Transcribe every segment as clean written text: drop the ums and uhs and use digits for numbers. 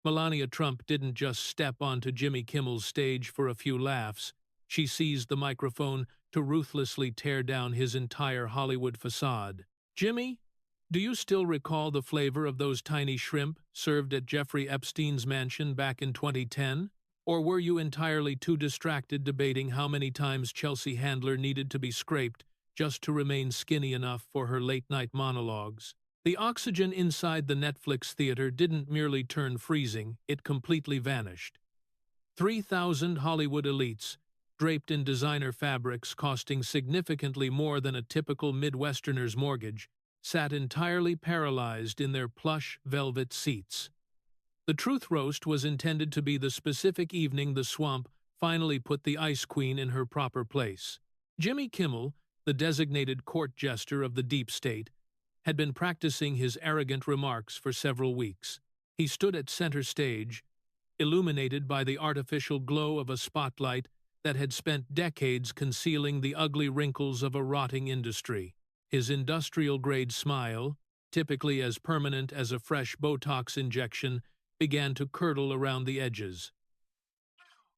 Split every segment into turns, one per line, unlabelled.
Melania Trump didn't just step onto Jimmy Kimmel's stage for a few laughs. She seized the microphone to ruthlessly tear down his entire Hollywood facade. "Jimmy, do you still recall the flavor of those tiny shrimp served at Jeffrey Epstein's mansion back in 2010? Or were you entirely too distracted debating how many times Chelsea Handler needed to be scraped just to remain skinny enough for her late-night monologues?" The oxygen inside the Netflix theater didn't merely turn freezing, it completely vanished. 3,000 Hollywood elites, draped in designer fabrics costing significantly more than a typical Midwesterner's mortgage, sat entirely paralyzed in their plush velvet seats. The truth roast was intended to be the specific evening the swamp finally put the Ice Queen in her proper place. Jimmy Kimmel, the designated court jester of the deep state, had been practicing his arrogant remarks for several weeks. He stood at center stage, illuminated by the artificial glow of a spotlight that had spent decades concealing the ugly wrinkles of a rotting industry. His industrial-grade smile, typically as permanent as a fresh Botox injection, began to curdle around the edges.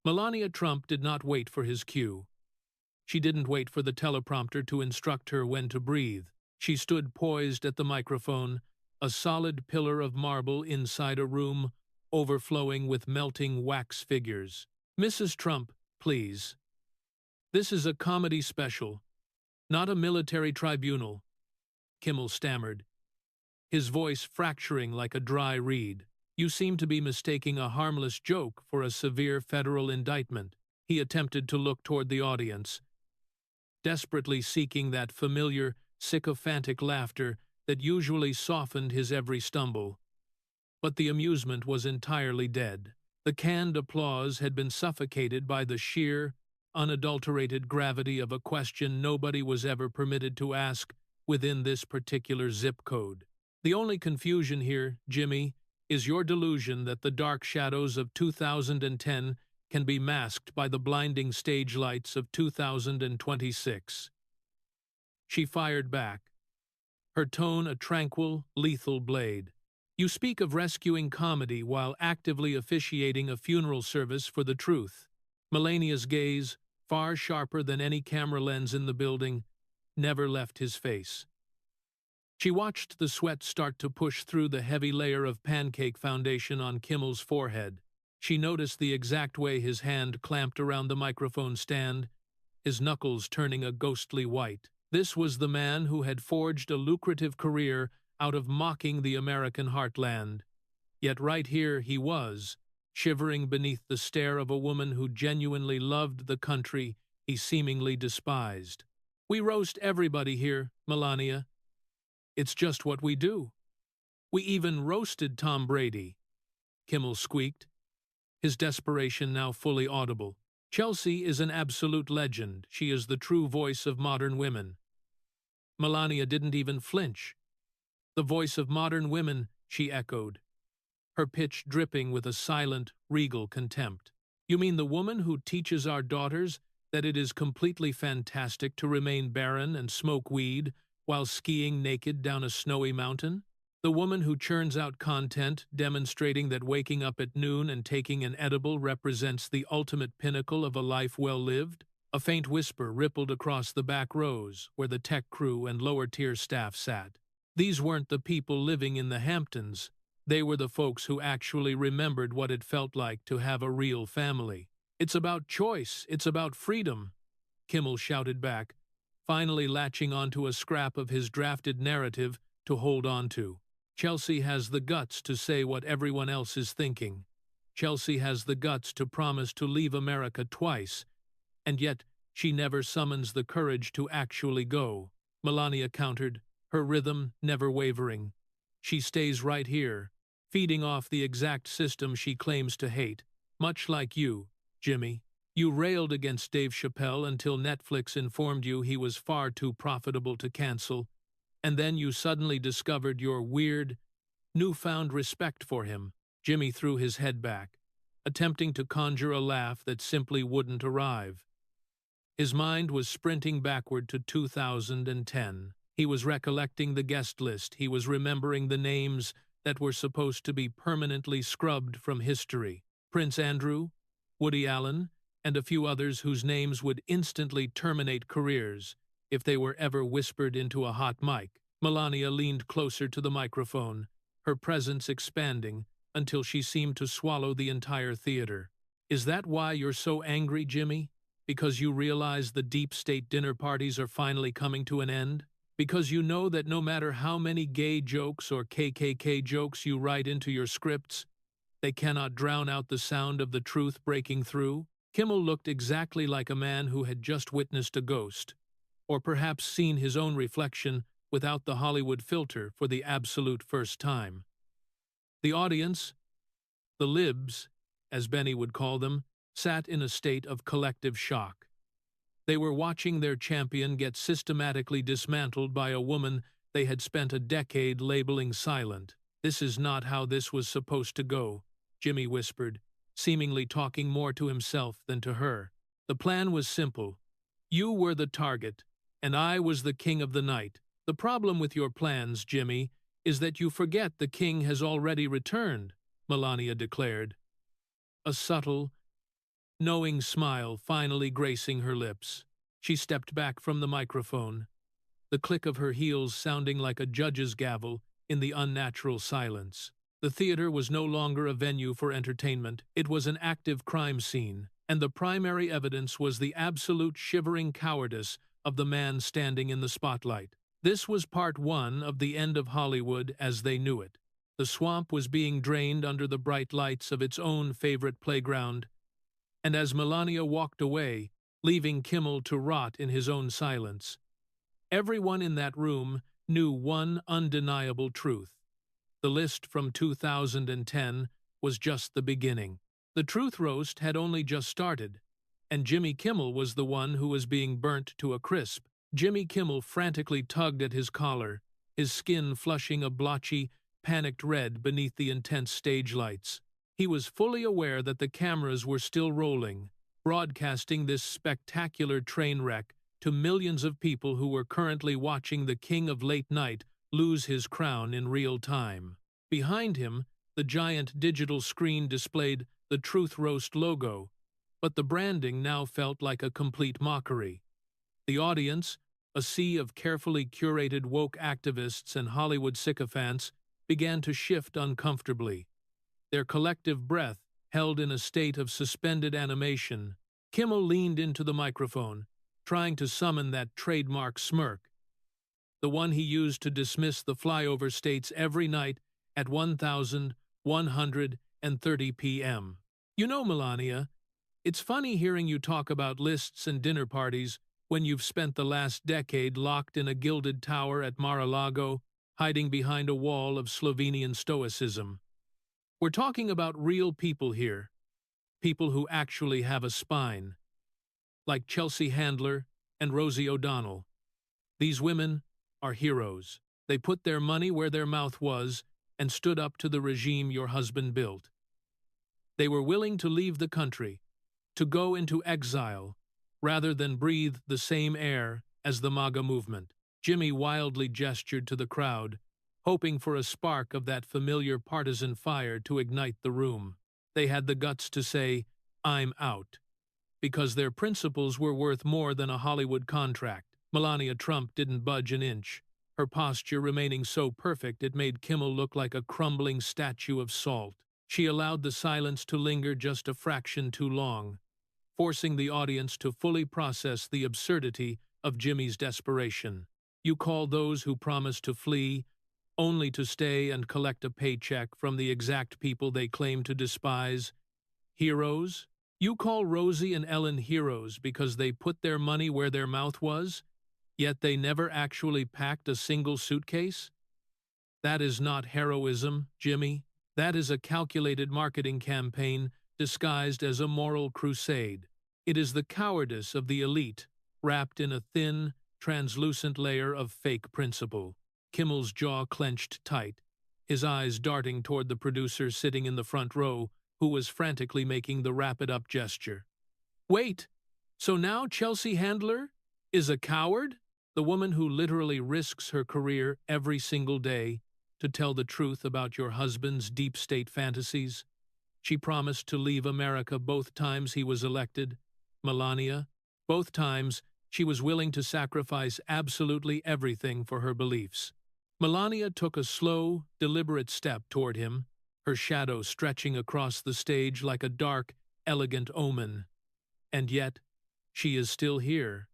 Melania Trump did not wait for his cue. She didn't wait for the teleprompter to instruct her when to breathe. She stood poised at the microphone, a solid pillar of marble inside a room overflowing with melting wax figures. "Mrs. Trump, please. This is a comedy special, not a military tribunal," Kimmel stammered, his voice fracturing like a dry reed. "You seem to be mistaking a harmless joke for a severe federal indictment." He attempted to look toward the audience, desperately seeking that familiar, sycophantic laughter that usually softened his every stumble. But the amusement was entirely dead. The canned applause had been suffocated by the sheer, unadulterated gravity of a question nobody was ever permitted to ask within this particular zip code. "The only confusion here, Jimmy, is your delusion that the dark shadows of 2010 can be masked by the blinding stage lights of 2026. She fired back, her tone a tranquil, lethal blade. "You speak of rescuing comedy while actively officiating a funeral service for the truth." Melania's gaze, far sharper than any camera lens in the building, never left his face. She watched the sweat start to push through the heavy layer of pancake foundation on Kimmel's forehead. She noticed the exact way his hand clamped around the microphone stand, his knuckles turning a ghostly white. This was the man who had forged a lucrative career out of mocking the American heartland. Yet right here he was, shivering beneath the stare of a woman who genuinely loved the country he seemingly despised. "We roast everybody here, Melania. It's just what we do. We even roasted Tom Brady," Kimmel squeaked, his desperation now fully audible. "Chelsea is an absolute legend. She is the true voice of modern women." Melania didn't even flinch. "The voice of modern women," she echoed, her pitch dripping with a silent, regal contempt. "You mean the woman who teaches our daughters that it is completely fantastic to remain barren and smoke weed while skiing naked down a snowy mountain? The woman who churns out content demonstrating that waking up at noon and taking an edible represents the ultimate pinnacle of a life well lived?" A faint whisper rippled across the back rows where the tech crew and lower-tier staff sat. These weren't the people living in the Hamptons. They were the folks who actually remembered what it felt like to have a real family. "It's about choice. It's about freedom," Kimmel shouted back, finally latching onto a scrap of his drafted narrative to hold on to. "Chelsea has the guts to say what everyone else is thinking. Chelsea has the guts to promise to leave America twice, and yet she never summons the courage to actually go," Melania countered, her rhythm never wavering. "She stays right here, feeding off the exact system she claims to hate, much like you, Jimmy. You railed against Dave Chappelle until Netflix informed you he was far too profitable to cancel, and then you suddenly discovered your weird, newfound respect for him." Jimmy threw his head back, attempting to conjure a laugh that simply wouldn't arrive. His mind was sprinting backward to 2010. He was recollecting the guest list. He was remembering the names that were supposed to be permanently scrubbed from history. Prince Andrew, Woody Allen, and a few others whose names would instantly terminate careers if they were ever whispered into a hot mic. Melania leaned closer to the microphone, her presence expanding until she seemed to swallow the entire theater. Is that why you're so angry, Jimmy? Because you realize the deep state dinner parties are finally coming to an end? Because you know that no matter how many gay jokes or KKK jokes you write into your scripts, they cannot drown out the sound of the truth breaking through? Kimmel looked exactly like a man who had just witnessed a ghost, or perhaps seen his own reflection without the Hollywood filter for the absolute first time. The audience, the libs, as Benny would call them, sat in a state of collective shock. They were watching their champion get systematically dismantled by a woman they had spent a decade labeling silent. "This is not how this was supposed to go," Jimmy whispered, seemingly talking more to himself than to her. "The plan was simple. You were the target, and I was the king of the night. The problem with your plans, Jimmy, is that you forget the king has already returned," Melania declared, a subtle, knowing smile finally gracing her lips. She stepped back from the microphone, the click of her heels sounding like a judge's gavel in the unnatural silence. The theater was no longer a venue for entertainment. It was an active crime scene, and the primary evidence was the absolute shivering cowardice of the man standing in the spotlight. This was part one of the end of Hollywood as they knew it. The swamp was being drained under the bright lights of its own favorite playground, and as Melania walked away, leaving Kimmel to rot in his own silence, everyone in that room knew one undeniable truth. The list from 2010 was just the beginning. The truth roast had only just started, and Jimmy Kimmel was the one who was being burnt to a crisp. Jimmy Kimmel frantically tugged at his collar, his skin flushing a blotchy, panicked red beneath the intense stage lights. He was fully aware that the cameras were still rolling, broadcasting this spectacular train wreck to millions of people who were currently watching the king of late night lose his crown in real time. Behind him, the giant digital screen displayed the Truth Roast logo, but the branding now felt like a complete mockery. The audience, a sea of carefully curated woke activists and Hollywood sycophants, began to shift uncomfortably, their collective breath held in a state of suspended animation. Kimmel leaned into the microphone, trying to summon that trademark smirk, the one he used to dismiss the flyover states every night at 1,130 p.m. "You know, Melania, it's funny hearing you talk about lists and dinner parties when you've spent the last decade locked in a gilded tower at Mar-a-Lago, hiding behind a wall of Slovenian stoicism. We're talking about real people here, people who actually have a spine, like Chelsea Handler and Rosie O'Donnell. These women are heroes. They put their money where their mouth was and stood up to the regime your husband built. They were willing to leave the country, to go into exile, rather than breathe the same air as the MAGA movement." Jimmy wildly gestured to the crowd, hoping for a spark of that familiar partisan fire to ignite the room. They had the guts to say, "I'm out," because their principles were worth more than a Hollywood contract. Melania Trump didn't budge an inch, her posture remaining so perfect it made Kimmel look like a crumbling statue of salt. She allowed the silence to linger just a fraction too long, forcing the audience to fully process the absurdity of Jimmy's desperation. "You call those who promise to flee only to stay and collect a paycheck from the exact people they claim to despise heroes? You call Rosie and Ellen heroes because they put their money where their mouth was, yet they never actually packed a single suitcase? That is not heroism, Jimmy. That is a calculated marketing campaign disguised as a moral crusade. It is the cowardice of the elite, wrapped in a thin, translucent layer of fake principle." Kimmel's jaw clenched tight, his eyes darting toward the producer sitting in the front row, who was frantically making the wrap-it-up gesture. "Wait, so now Chelsea Handler is a coward? The woman who literally risks her career every single day, to tell the truth about your husband's deep state fantasies? She promised to leave America both times he was elected. Melania, both times she was willing to sacrifice absolutely everything for her beliefs. Melania took a slow, deliberate step toward him, her shadow stretching across the stage like a dark, elegant omen. And yet, she is still here,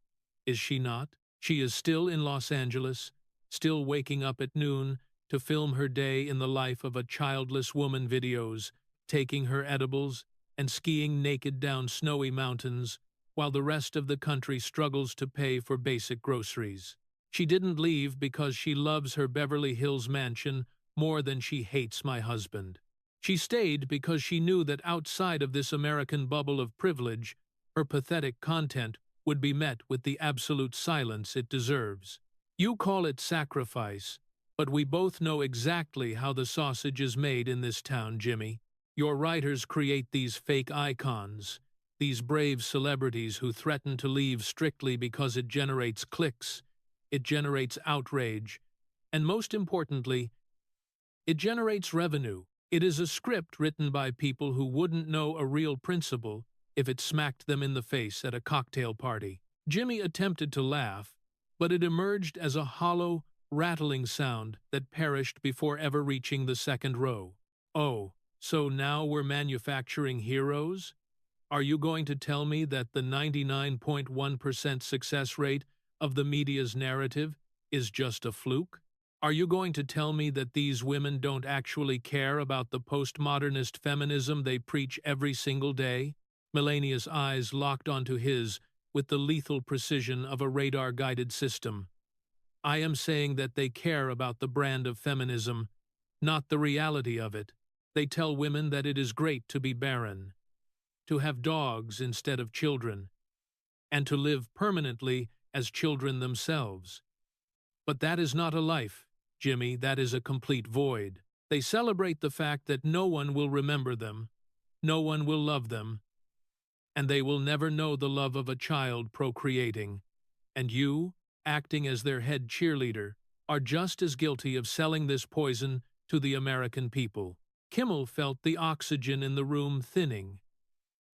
is she not? She is still in Los Angeles, still waking up at noon to film her day in the life of a childless woman videos, taking her edibles and skiing naked down snowy mountains, while the rest of the country struggles to pay for basic groceries. She didn't leave because she loves her Beverly Hills mansion more than she hates my husband. She stayed because she knew that outside of this American bubble of privilege, her pathetic content would be met with the absolute silence it deserves. You call it sacrifice, but we both know exactly how the sausage is made in this town, Jimmy. Your writers create these fake icons, these brave celebrities who threaten to leave strictly because it generates clicks, it generates outrage, and most importantly, it generates revenue. It is a script written by people who wouldn't know a real principle if it smacked them in the face at a cocktail party. Jimmy attempted to laugh, but it emerged as a hollow, rattling sound that perished before ever reaching the second row. Oh, so now we're manufacturing heroes? Are you going to tell me that the 99.1% success rate of the media's narrative is just a fluke? Are you going to tell me that these women don't actually care about the postmodernist feminism they preach every single day? Melania's eyes locked onto his with the lethal precision of a radar-guided system. I am saying that they care about the brand of feminism, not the reality of it. They tell women that it is great to be barren, to have dogs instead of children, and to live permanently as children themselves. But that is not a life, Jimmy, that is a complete void. They celebrate the fact that no one will remember them, no one will love them, and they will never know the love of a child procreating. And you, acting as their head cheerleader, are just as guilty of selling this poison to the American people. Kimmel felt the oxygen in the room thinning,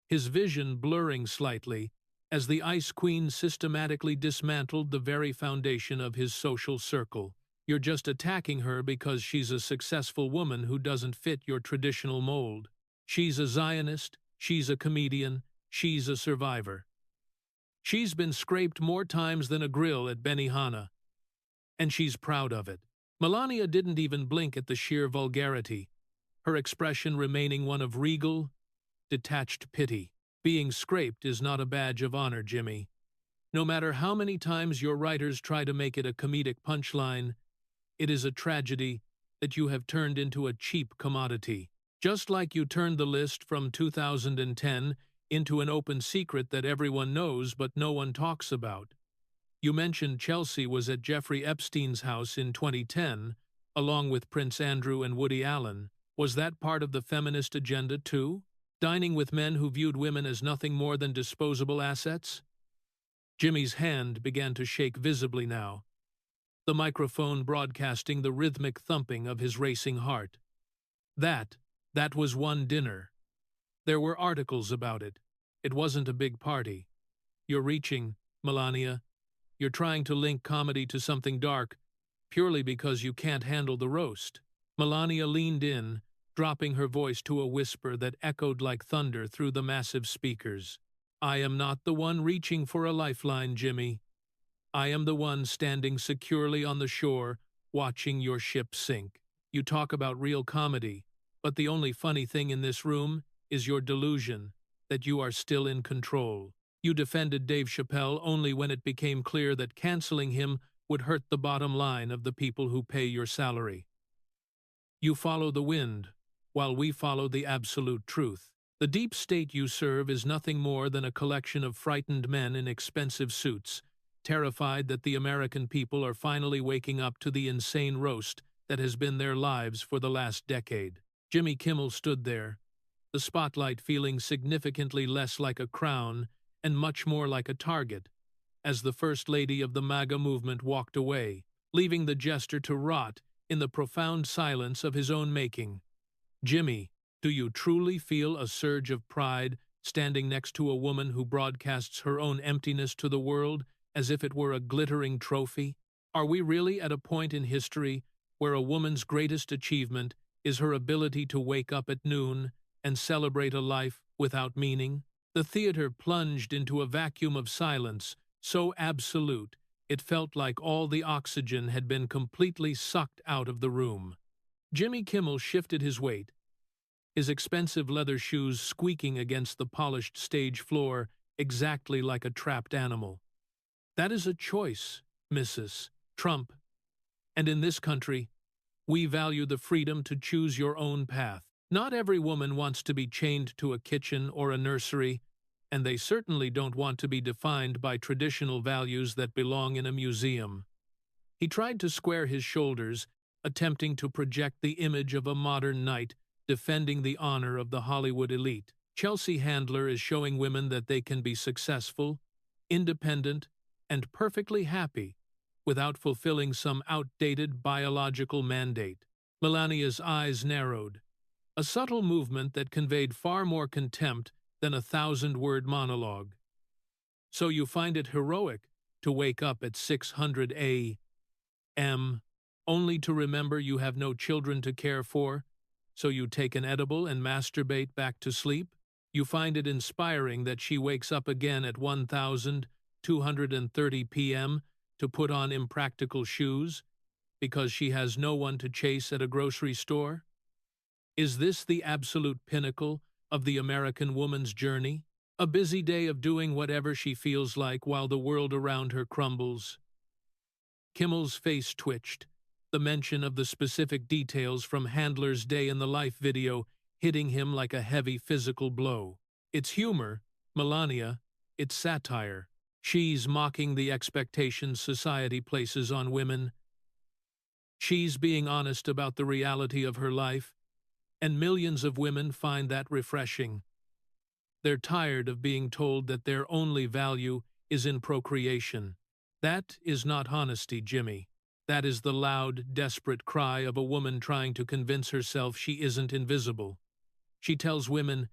his vision blurring slightly as the Ice Queen systematically dismantled the very foundation of his social circle. You're just attacking her because she's a successful woman who doesn't fit your traditional mold. She's a Zionist, she's a comedian, she's a survivor. She's been scraped more times than a grill at Benihana, and she's proud of it. Melania didn't even blink at the sheer vulgarity, her expression remaining one of regal, detached pity. Being scraped is not a badge of honor, Jimmy. No matter how many times your writers try to make it a comedic punchline, it is a tragedy that you have turned into a cheap commodity. Just like you turned the list from 2010 into an open secret that everyone knows but no one talks about. You mentioned Chelsea was at Jeffrey Epstein's house in 2010, along with Prince Andrew and Woody Allen. Was that part of the feminist agenda too? Dining with men who viewed women as nothing more than disposable assets? Jimmy's hand began to shake visibly now, the microphone broadcasting the rhythmic thumping of his racing heart. That was one dinner. There were articles about it. It wasn't a big party. You're reaching, Melania. You're trying to link comedy to something dark, purely because you can't handle the roast. Melania leaned in, dropping her voice to a whisper that echoed like thunder through the massive speakers. I am not the one reaching for a lifeline, Jimmy. I am the one standing securely on the shore, watching your ship sink. You talk about real comedy, but the only funny thing in this room is your delusion that you are still in control. You defended Dave Chappelle only when it became clear that canceling him would hurt the bottom line of the people who pay your salary. You follow the wind, while we follow the absolute truth. The deep state you serve is nothing more than a collection of frightened men in expensive suits, terrified that the American people are finally waking up to the insane roast that has been their lives for the last decade. Jimmy Kimmel stood there, the spotlight feeling significantly less like a crown and much more like a target, as the First Lady of the MAGA movement walked away, leaving the jester to rot in the profound silence of his own making. Jimmy, do you truly feel a surge of pride standing next to a woman who broadcasts her own emptiness to the world as if it were a glittering trophy? Are we really at a point in history where a woman's greatest achievement is her ability to wake up at noon and celebrate a life without meaning? The theater plunged into a vacuum of silence so absolute it felt like all the oxygen had been completely sucked out of the room. Jimmy Kimmel shifted his weight, his expensive leather shoes squeaking against the polished stage floor exactly like a trapped animal. That is a choice, Mrs. Trump. And in this country, we value the freedom to choose your own path. Not every woman wants to be chained to a kitchen or a nursery, and they certainly don't want to be defined by traditional values that belong in a museum. He tried to square his shoulders, attempting to project the image of a modern knight defending the honor of the Hollywood elite. Chelsea Handler is showing women that they can be successful, independent, and perfectly happy without fulfilling some outdated biological mandate. Melania's eyes narrowed, a subtle movement that conveyed far more contempt than a 1,000-word monologue. So you find it heroic to wake up at 600 a.m. only to remember you have no children to care for, so you take an edible and masturbate back to sleep? You find it inspiring that she wakes up again at 1,230 p.m. to put on impractical shoes because she has no one to chase at a grocery store? Is this the absolute pinnacle of the American woman's journey? A busy day of doing whatever she feels like while the world around her crumbles? Kimmel's face twitched, the mention of the specific details from Handler's day in the life video hitting him like a heavy physical blow. It's humor, Melania, it's satire. She's mocking the expectations society places on women. She's being honest about the reality of her life, and millions of women find that refreshing. They're tired of being told that their only value is in procreation. That is not honesty, Jimmy. That is the loud, desperate cry of a woman trying to convince herself she isn't invisible. She tells women,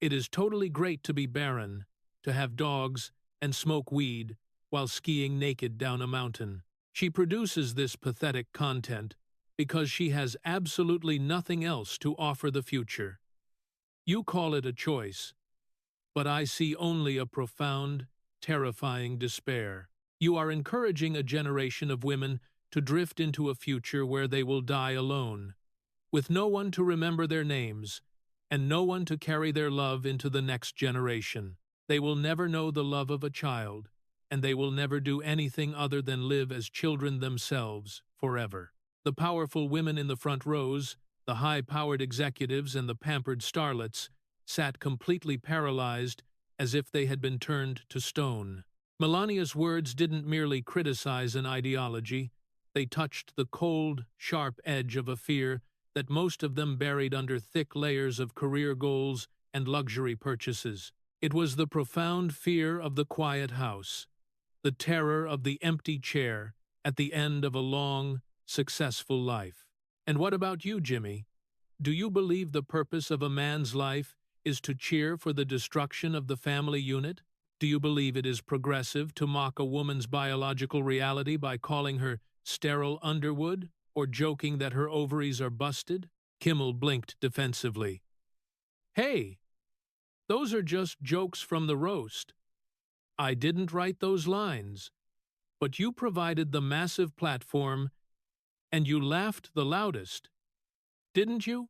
it is totally great to be barren, to have dogs and smoke weed while skiing naked down a mountain. She produces this pathetic content because she has absolutely nothing else to offer the future. You call it a choice, but I see only a profound, terrifying despair. You are encouraging a generation of women to drift into a future where they will die alone, with no one to remember their names, and no one to carry their love into the next generation. They will never know the love of a child, and they will never do anything other than live as children themselves forever. The powerful women in the front rows, the high-powered executives and the pampered starlets, sat completely paralyzed as if they had been turned to stone. Melania's words didn't merely criticize an ideology, they touched the cold, sharp edge of a fear that most of them buried under thick layers of career goals and luxury purchases. It was the profound fear of the quiet house, the terror of the empty chair at the end of a long, successful life. And what about you, Jimmy? Do you believe the purpose of a man's life is to cheer for the destruction of the family unit? Do you believe it is progressive to mock a woman's biological reality by calling her sterile Underwood or joking that her ovaries are busted? Kimmel blinked defensively. Hey, those are just jokes from the roast. I didn't write those lines, but you provided the massive platform and you laughed the loudest. Didn't you?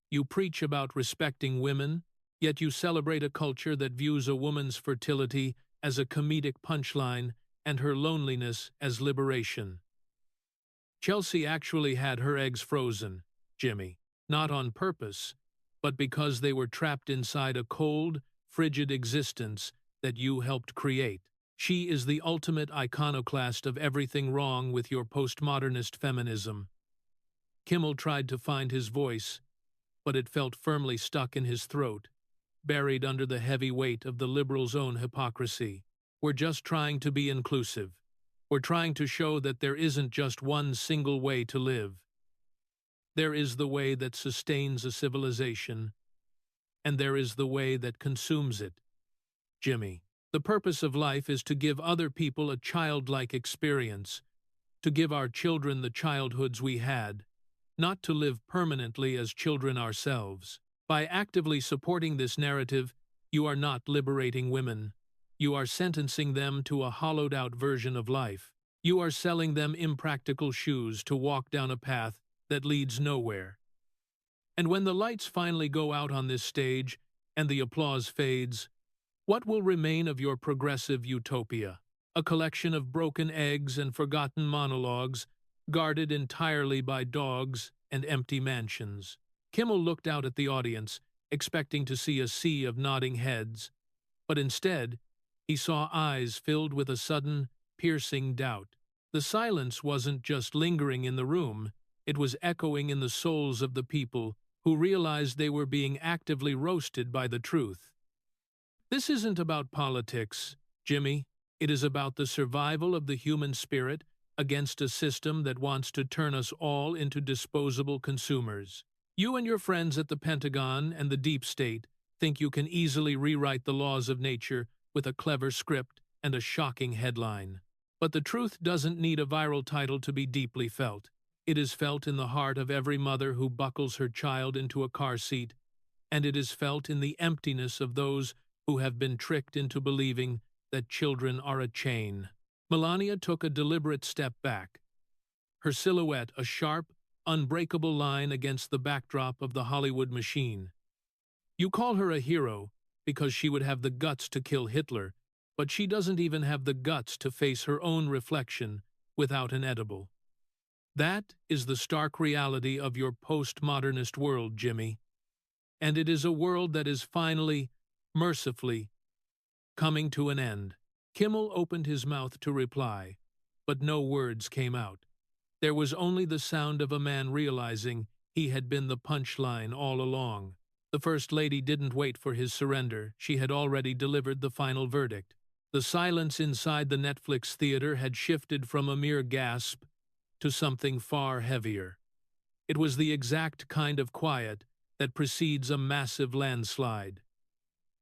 You preach about respecting women, yet you celebrate a culture that views a woman's fertility as a comedic punchline and her loneliness as liberation. Chelsea actually had her eggs frozen, Jimmy, not on purpose, but because they were trapped inside a cold, frigid existence that you helped create. She is the ultimate iconoclast of everything wrong with your postmodernist feminism. Kimmel tried to find his voice, but it felt firmly stuck in his throat, buried under the heavy weight of the liberals' own hypocrisy. We're just trying to be inclusive. We're trying to show that there isn't just one single way to live. There is the way that sustains a civilization, and there is the way that consumes it. Jimmy. The purpose of life is to give other people a childlike experience, to give our children the childhoods we had, not to live permanently as children ourselves. By actively supporting this narrative, you are not liberating women. You are sentencing them to a hollowed-out version of life. You are selling them impractical shoes to walk down a path that leads nowhere. And when the lights finally go out on this stage and the applause fades, what will remain of your progressive utopia? A collection of broken eggs and forgotten monologues, guarded entirely by dogs and empty mansions. Kimmel looked out at the audience, expecting to see a sea of nodding heads, but instead, he saw eyes filled with a sudden, piercing doubt. The silence wasn't just lingering in the room, it was echoing in the souls of the people who realized they were being actively roasted by the truth. This isn't about politics, Jimmy. It is about the survival of the human spirit against a system that wants to turn us all into disposable consumers. You and your friends at the Pentagon and the deep state think you can easily rewrite the laws of nature with a clever script and a shocking headline. But the truth doesn't need a viral title to be deeply felt. It is felt in the heart of every mother who buckles her child into a car seat, and it is felt in the emptiness of those who have been tricked into believing that children are a chain. Melania took a deliberate step back, her silhouette a sharp, unbreakable line against the backdrop of the Hollywood machine. You call her a hero because she would have the guts to kill Hitler, but she doesn't even have the guts to face her own reflection without an edible. That is the stark reality of your postmodernist world, Jimmy. And it is a world that is finally, mercifully, coming to an end. Kimmel opened his mouth to reply, but no words came out. There was only the sound of a man realizing he had been the punchline all along. The First Lady didn't wait for his surrender. She had already delivered the final verdict. The silence inside the Netflix theater had shifted from a mere gasp to something far heavier. It was the exact kind of quiet that precedes a massive landslide.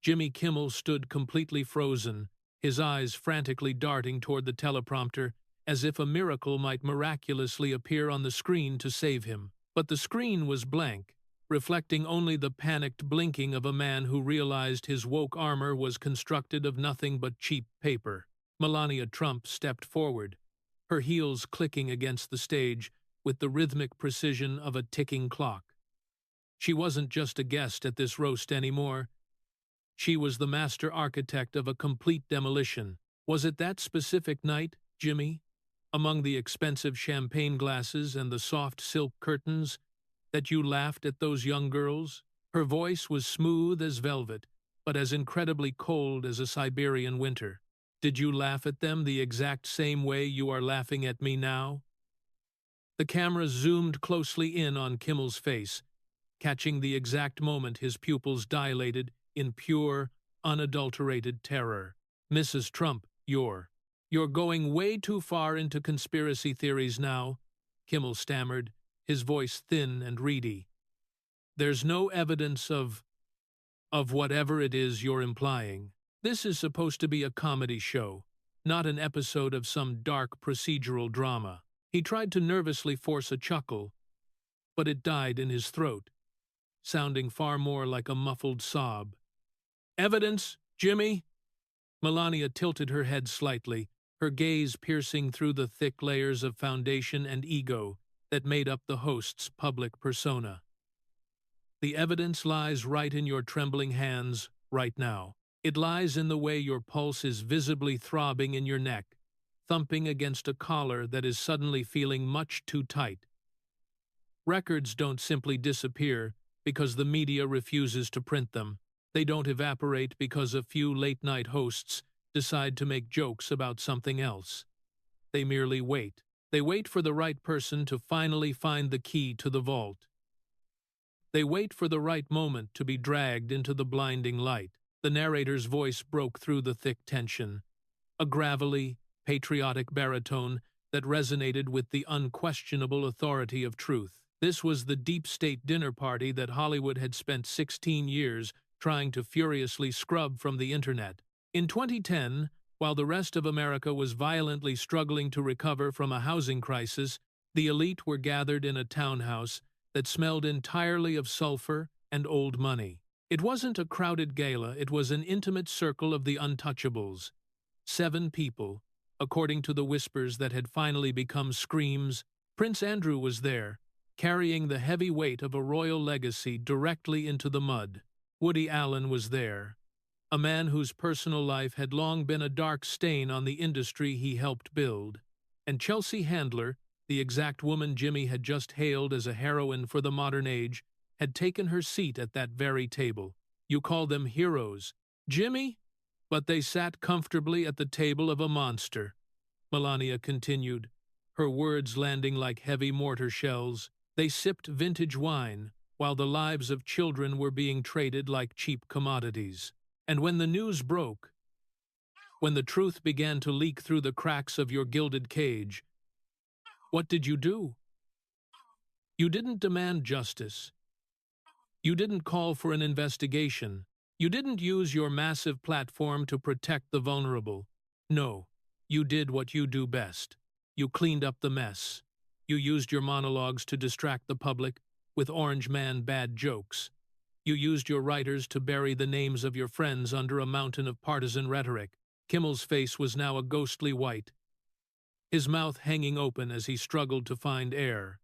Jimmy Kimmel stood completely frozen, his eyes frantically darting toward the teleprompter, as if a miracle might miraculously appear on the screen to save him. But the screen was blank, reflecting only the panicked blinking of a man who realized his woke armor was constructed of nothing but cheap paper. Melania Trump stepped forward, her heels clicking against the stage with the rhythmic precision of a ticking clock. She wasn't just a guest at this roast anymore. She was the master architect of a complete demolition. Was it that specific night, Jimmy, among the expensive champagne glasses and the soft silk curtains, that you laughed at those young girls? Her voice was smooth as velvet, but as incredibly cold as a Siberian winter. Did you laugh at them the exact same way you are laughing at me now? The camera zoomed closely in on Kimmel's face, catching the exact moment his pupils dilated in pure, unadulterated terror. Mrs. Trump, you're going way too far into conspiracy theories now, Kimmel stammered, his voice thin and reedy. There's no evidence of whatever it is you're implying. This is supposed to be a comedy show, not an episode of some dark procedural drama. He tried to nervously force a chuckle, but it died in his throat, sounding far more like a muffled sob. Evidence, Jimmy? Melania tilted her head slightly, her gaze piercing through the thick layers of foundation and ego that made up the host's public persona. The evidence lies right in your trembling hands right now. It lies in the way your pulse is visibly throbbing in your neck, thumping against a collar that is suddenly feeling much too tight. Records don't simply disappear because the media refuses to print them. They don't evaporate because a few late-night hosts decide to make jokes about something else. They merely wait. They wait for the right person to finally find the key to the vault. They wait for the right moment to be dragged into the blinding light. The narrator's voice broke through the thick tension, a gravelly, patriotic baritone that resonated with the unquestionable authority of truth. This was the deep state dinner party that Hollywood had spent 16 years trying to furiously scrub from the internet. In 2010, while the rest of America was violently struggling to recover from a housing crisis, the elite were gathered in a townhouse that smelled entirely of sulfur and old money. It wasn't a crowded gala, it was an intimate circle of the untouchables. 7 people, according to the whispers that had finally become screams. Prince Andrew was there, carrying the heavy weight of a royal legacy directly into the mud. Woody Allen was there, a man whose personal life had long been a dark stain on the industry he helped build. And Chelsea Handler, the exact woman Jimmy had just hailed as a heroine for the modern age, had taken her seat at that very table. You call them heroes, Jimmy? But they sat comfortably at the table of a monster. Melania continued, her words landing like heavy mortar shells. They sipped vintage wine, while the lives of children were being traded like cheap commodities. And when the news broke, when the truth began to leak through the cracks of your gilded cage, what did you do? You didn't demand justice. You didn't call for an investigation. You didn't use your massive platform to protect the vulnerable. No, you did what you do best. You cleaned up the mess. You used your monologues to distract the public with Orange Man bad jokes. You used your writers to bury the names of your friends under a mountain of partisan rhetoric. Kimmel's face was now a ghostly white, his mouth hanging open as he struggled to find air.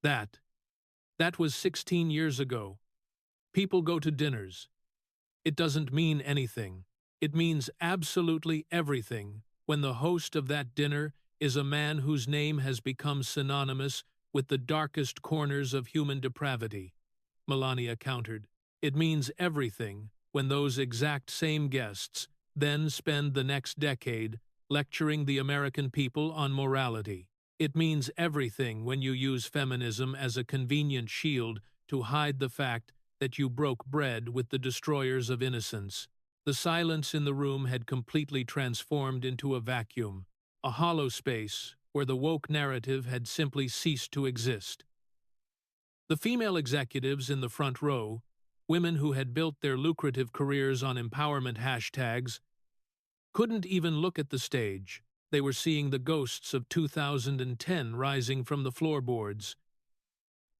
That was 16 years ago. People go to dinners. It doesn't mean anything. It means absolutely everything when the host of that dinner is a man whose name has become synonymous with the darkest corners of human depravity. Melania countered. It means everything when those exact same guests then spend the next decade lecturing the American people on morality. It means everything when you use feminism as a convenient shield to hide the fact that you broke bread with the destroyers of innocence. The silence in the room had completely transformed into a vacuum, a hollow space where the woke narrative had simply ceased to exist. The female executives in the front row, women who had built their lucrative careers on empowerment hashtags, couldn't even look at the stage. They were seeing the ghosts of 2010 rising from the floorboards.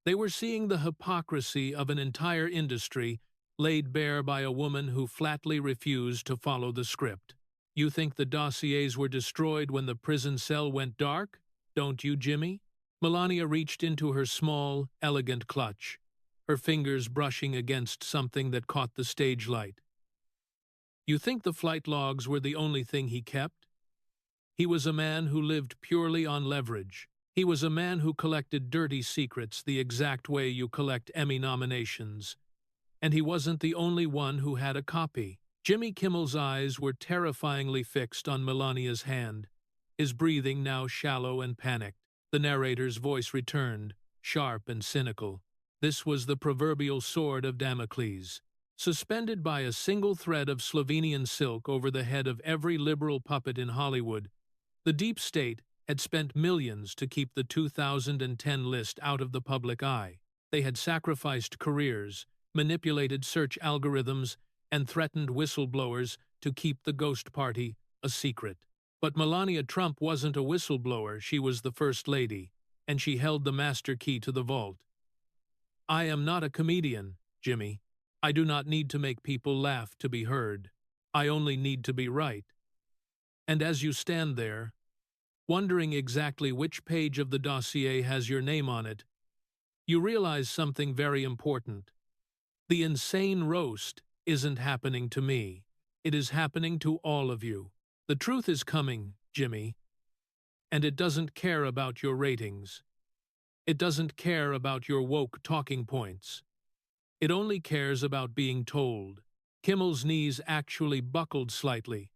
They were seeing the hypocrisy of an entire industry laid bare by a woman who flatly refused to follow the script. You think the dossiers were destroyed when the prison cell went dark? Don't you, Jimmy? Melania reached into her small, elegant clutch, her fingers brushing against something that caught the stage light. You think the flight logs were the only thing he kept? He was a man who lived purely on leverage. He was a man who collected dirty secrets the exact way you collect Emmy nominations. And he wasn't the only one who had a copy. Jimmy Kimmel's eyes were terrifyingly fixed on Melania's hand, his breathing now shallow and panicked. The narrator's voice returned, sharp and cynical. This was the proverbial sword of Damocles, suspended by a single thread of Slovenian silk over the head of every liberal puppet in Hollywood. The deep state had spent millions to keep the 2010 list out of the public eye. They had sacrificed careers, manipulated search algorithms, and threatened whistleblowers to keep the ghost party a secret. But Melania Trump wasn't a whistleblower, she was the First Lady, and she held the master key to the vault. I am not a comedian, Jimmy. I do not need to make people laugh to be heard. I only need to be right. And as you stand there, wondering exactly which page of the dossier has your name on it, you realize something very important. The insane roast isn't happening to me. It is happening to all of you. The truth is coming, Jimmy, and it doesn't care about your ratings. It doesn't care about your woke talking points. It only cares about being told. Kimmel's knees actually buckled slightly,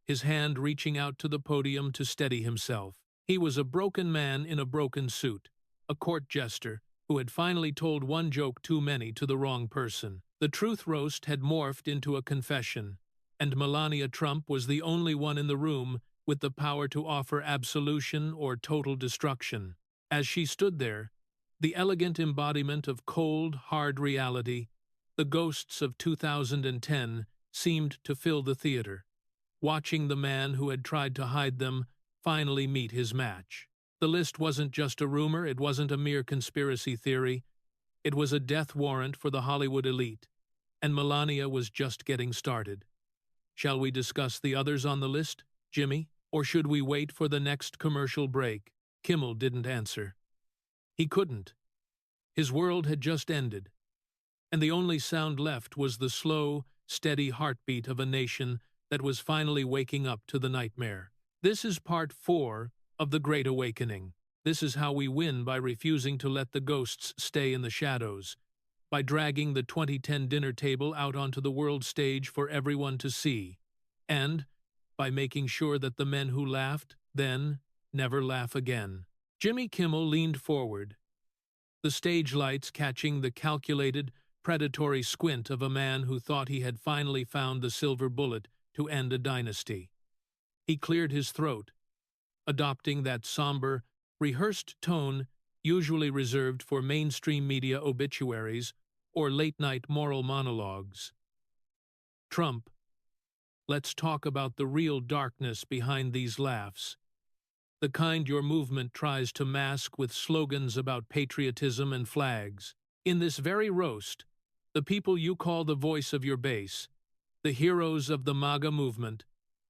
his hand reaching out to the podium to steady himself. He was a broken man in a broken suit, a court jester who had finally told one joke too many to the wrong person. The truth roast had morphed into a confession, and Melania Trump was the only one in the room with the power to offer absolution or total destruction. As she stood there, The elegant embodiment of cold, hard reality, the ghosts of 2010 seemed to fill the theater, watching the man who had tried to hide them finally meet his match. The list wasn't just a rumor, it wasn't a mere conspiracy theory, it was a death warrant for the Hollywood elite, and Melania was just getting started. Shall we discuss the others on the list, Jimmy? Or should we wait for the next commercial break? Kimmel didn't answer. He couldn't. His world had just ended, and the only sound left was the slow, steady heartbeat of a nation that was finally waking up to the nightmare. This is part 4 of The Great Awakening. This is how we win: by refusing to let the ghosts stay in the shadows, by dragging the 2010 dinner table out onto the world stage for everyone to see, and by making sure that the men who laughed then never laugh again. Jimmy Kimmel leaned forward, the stage lights catching the calculated, predatory squint of a man who thought he had finally found the silver bullet to end a dynasty. He cleared his throat, adopting that somber, rehearsed tone usually reserved for mainstream media obituaries or late-night moral monologues. Trump, let's talk about the real darkness behind these laughs. The kind your movement tries to mask with slogans about patriotism and flags. In this very roast, the people you call the voice of your base, the heroes of the MAGA movement,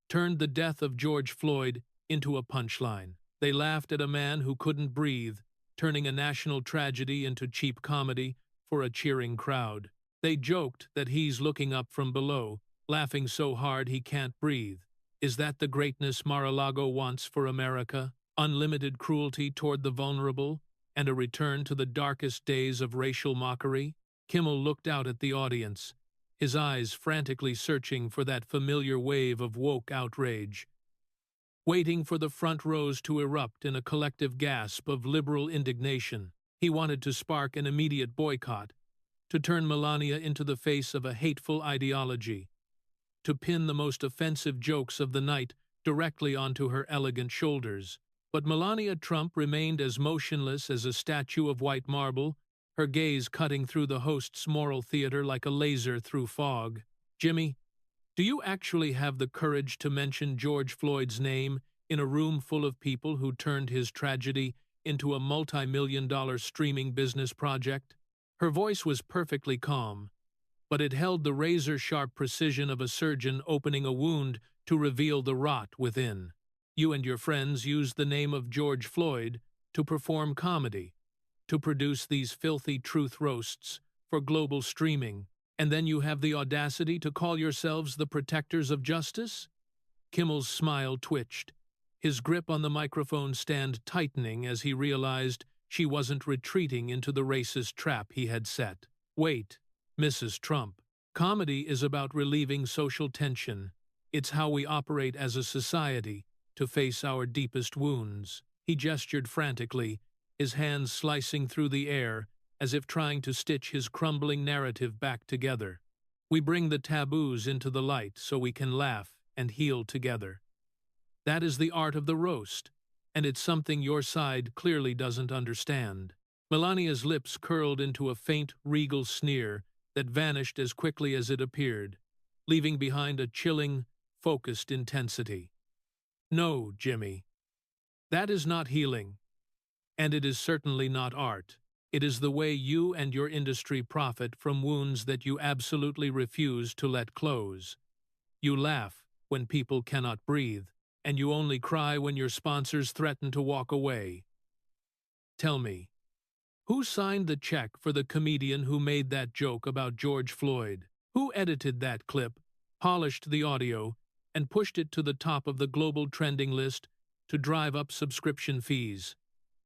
turned the death of George Floyd into a punchline. They laughed at a man who couldn't breathe, turning a national tragedy into cheap comedy for a cheering crowd. They joked that he's looking up from below, laughing so hard he can't breathe. Is that the greatness Mar-a-Lago wants for America? Unlimited cruelty toward the vulnerable, and a return to the darkest days of racial mockery? Kimmel looked out at the audience, his eyes frantically searching for that familiar wave of woke outrage, waiting for the front rows to erupt in a collective gasp of liberal indignation. He wanted to spark an immediate boycott, to turn Melania into the face of a hateful ideology, to pin the most offensive jokes of the night directly onto her elegant shoulders. But Melania Trump remained as motionless as a statue of white marble, her gaze cutting through the host's moral theater like a laser through fog. Jimmy, do you actually have the courage to mention George Floyd's name in a room full of people who turned his tragedy into a multi-million-dollar streaming business project? Her voice was perfectly calm, but it held the razor-sharp precision of a surgeon opening a wound to reveal the rot within. You and your friends used the name of George Floyd to perform comedy, to produce these filthy truth roasts for global streaming, and then you have the audacity to call yourselves the protectors of justice? Kimmel's smile twitched, his grip on the microphone stand tightening as he realized she wasn't retreating into the racist trap he had set. Wait, Mrs. Trump. Comedy is about relieving social tension. It's how we operate as a society to face our deepest wounds. He gestured frantically, his hands slicing through the air as if trying to stitch his crumbling narrative back together. We bring the taboos into the light so we can laugh and heal together. That is the art of the roast, and it's something your side clearly doesn't understand. Melania's lips curled into a faint, regal sneer that vanished as quickly as it appeared, leaving behind a chilling, focused intensity. No, Jimmy. That is not healing, and it is certainly not art. It is the way you and your industry profit from wounds that you absolutely refuse to let close. You laugh when people cannot breathe, and you only cry when your sponsors threaten to walk away. Tell me, who signed the check for the comedian who made that joke about George Floyd? Who edited that clip, polished the audio, and pushed it to the top of the global trending list to drive up subscription fees?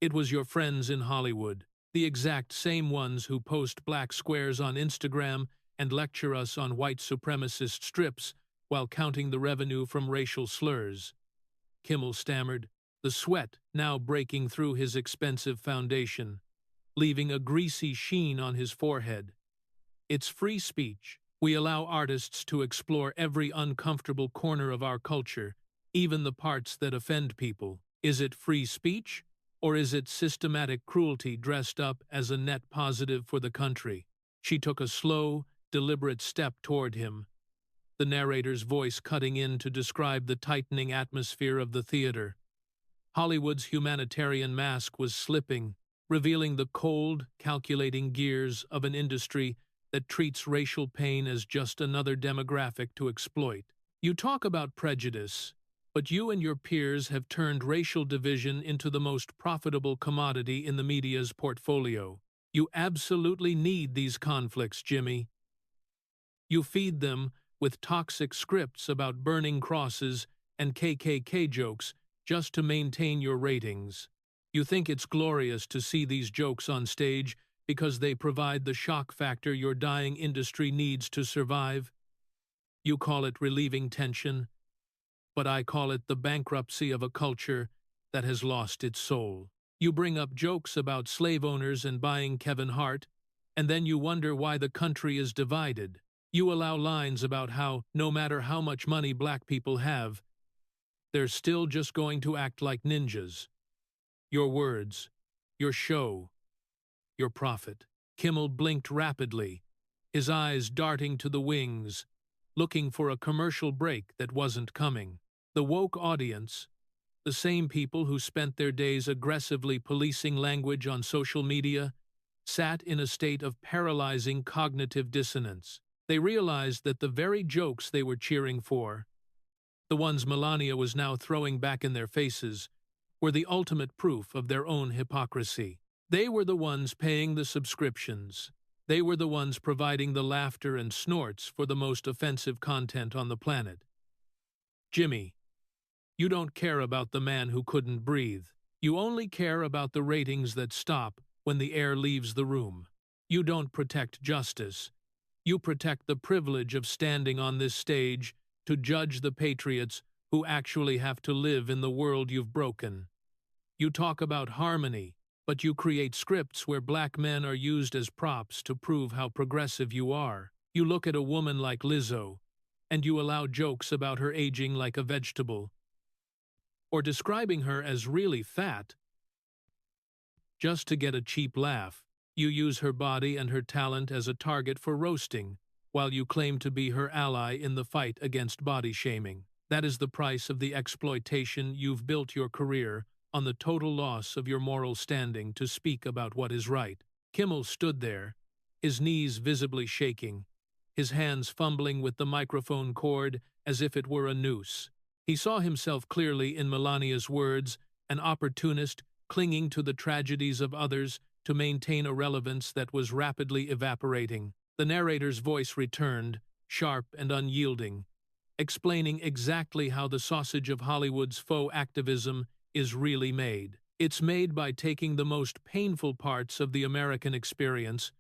It was your friends in Hollywood, the exact same ones who post black squares on Instagram and lecture us on white supremacist strips while counting the revenue from racial slurs. Kimmel stammered, the sweat now breaking through his expensive foundation, leaving a greasy sheen on his forehead. It's free speech. We allow artists to explore every uncomfortable corner of our culture, even the parts that offend people. Is it free speech Or is it systematic cruelty dressed up as a net positive for the country? She took a slow, deliberate step toward him, the narrator's voice cutting in to describe the tightening atmosphere of the theater. Hollywood's humanitarian mask was slipping, revealing the cold, calculating gears of an industry that treats racial pain as just another demographic to exploit. You talk about prejudice, but you and your peers have turned racial division into the most profitable commodity in the media's portfolio. You absolutely need these conflicts, Jimmy. You feed them with toxic scripts about burning crosses and KKK jokes just to maintain your ratings. You think it's glorious to see these jokes on stage because they provide the shock factor your dying industry needs to survive. You call it relieving tension, but I call it the bankruptcy of a culture that has lost its soul. You bring up jokes about slave owners and buying Kevin Hart, and then you wonder why the country is divided. You allow lines about how, no matter how much money black people have, they're still just going to act like ninjas. Your words, your show, your profit. Kimmel blinked rapidly, his eyes darting to the wings, looking for a commercial break that wasn't coming. The woke audience, the same people who spent their days aggressively policing language on social media, sat in a state of paralyzing cognitive dissonance. They realized that the very jokes they were cheering for, the ones Melania was now throwing back in their faces, were the ultimate proof of their own hypocrisy. They were the ones paying the subscriptions. They were the ones providing the laughter and snorts for the most offensive content on the planet. Jimmy, you don't care about the man who couldn't breathe. You only care about the ratings that stop when the air leaves the room. You don't protect justice. You protect the privilege of standing on this stage to judge the patriots who actually have to live in the world you've broken. You talk about harmony, but you create scripts where black men are used as props to prove how progressive you are. You look at a woman like Lizzo, and you allow jokes about her aging like a vegetable, or describing her as really fat, just to get a cheap laugh. You use her body and her talent as a target for roasting, while you claim to be her ally in the fight against body shaming. That is the price of the exploitation you've built your career on the total loss of your moral standing to speak about what is right. Kimmel stood there, his knees visibly shaking, his hands fumbling with the microphone cord as if it were a noose. He saw himself clearly in Melania's words, an opportunist clinging to the tragedies of others to maintain a relevance that was rapidly evaporating. The narrator's voice returned, sharp and unyielding, explaining exactly how the sausage of Hollywood's faux activism is really made. It's made by taking the most painful parts of the American experience,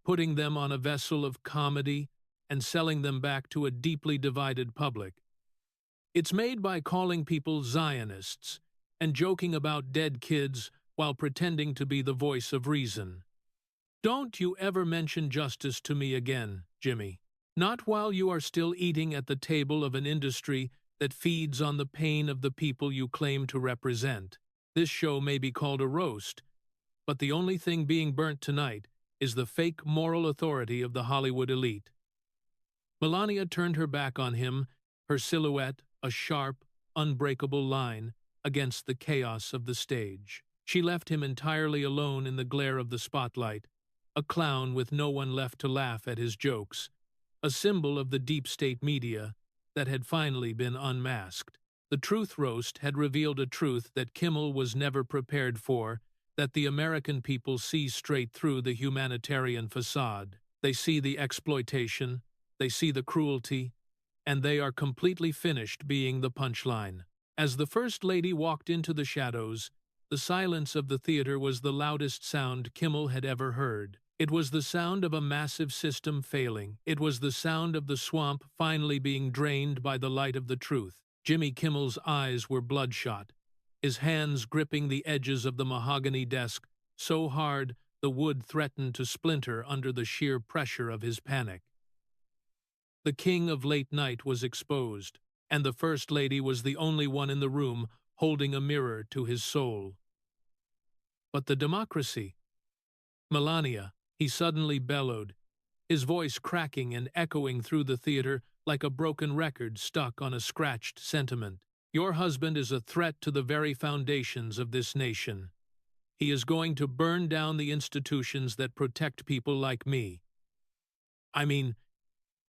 putting them on a vessel of comedy, and selling them back to a deeply divided public. It's made by calling people Zionists and joking about dead kids while pretending to be the voice of reason. Don't you ever mention justice to me again, Jimmy. Not while you are still eating at the table of an industry that feeds on the pain of the people you claim to represent. This show may be called a roast, but the only thing being burnt tonight is the fake moral authority of the Hollywood elite. Melania turned her back on him, her silhouette a sharp, unbreakable line against the chaos of the stage. She left him entirely alone in the glare of the spotlight, a clown with no one left to laugh at his jokes, a symbol of the deep state media that had finally been unmasked. The truth roast had revealed a truth that Kimmel was never prepared for, that the American people see straight through the humanitarian facade. They see the exploitation, they see the cruelty, and they are completely finished being the punchline. As the First Lady walked into the shadows, the silence of the theater was the loudest sound Kimmel had ever heard. It was the sound of a massive system failing. It was the sound of the swamp finally being drained by the light of the truth. Jimmy Kimmel's eyes were bloodshot, his hands gripping the edges of the mahogany desk so hard the wood threatened to splinter under the sheer pressure of his panic. The king of late night was exposed, and the First Lady was the only one in the room holding a mirror to his soul. But the democracy? Melania, he suddenly bellowed, his voice cracking and echoing through the theater like a broken record stuck on a scratched sentiment. Your husband is a threat to the very foundations of this nation. He is going to burn down the institutions that protect people like me. I mean,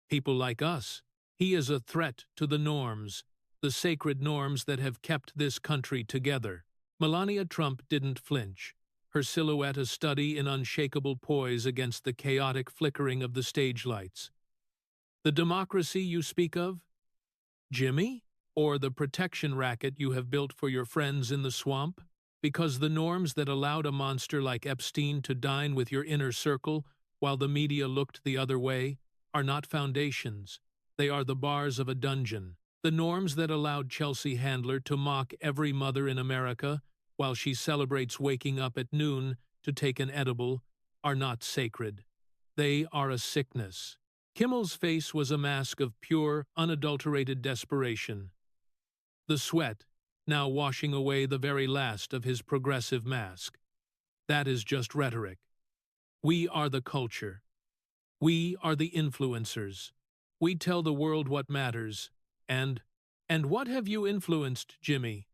people like us. He is a threat to the norms, the sacred norms that have kept this country together. Melania Trump didn't flinch, her silhouette a study in unshakable poise against the chaotic flickering of the stage lights. The democracy you speak of? Jimmy? Or the protection racket you have built for your friends in the swamp? Because the norms that allowed a monster like Epstein to dine with your inner circle while the media looked the other way are not foundations. They are the bars of a dungeon. The norms that allowed Chelsea Handler to mock every mother in America while she celebrates waking up at noon to take an edible are not sacred. They are a sickness. Kimmel's face was a mask of pure, unadulterated desperation. The sweat, now washing away the very last of his progressive mask. That is just rhetoric. We are the culture. We are the influencers. We tell the world what matters. And what have you influenced, Jimmy?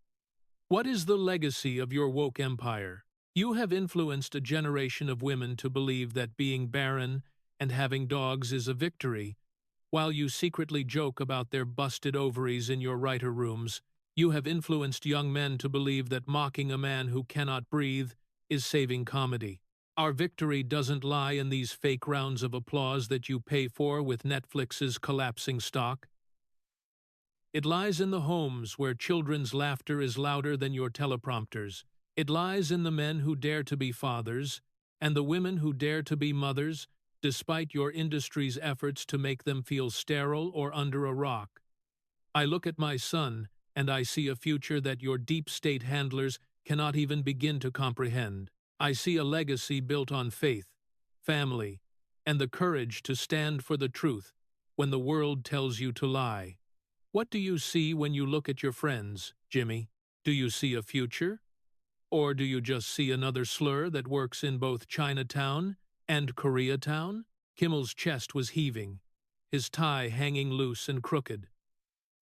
What is the legacy of your woke empire? You have influenced a generation of women to believe that being barren and having dogs is a victory. While you secretly joke about their busted ovaries in your writer rooms, you have influenced young men to believe that mocking a man who cannot breathe is saving comedy. Our victory doesn't lie in these fake rounds of applause that you pay for with Netflix's collapsing stock. It lies in the homes where children's laughter is louder than your teleprompters. It lies in the men who dare to be fathers and the women who dare to be mothers, despite your industry's efforts to make them feel sterile or under a rock. I look at my son, and I see a future that your deep state handlers cannot even begin to comprehend. I see a legacy built on faith, family, and the courage to stand for the truth when the world tells you to lie. What do you see when you look at your friends, Jimmy? Do you see a future? Or do you just see another slur that works in both Chinatown and Koreatown? Kimmel's chest was heaving, his tie hanging loose and crooked,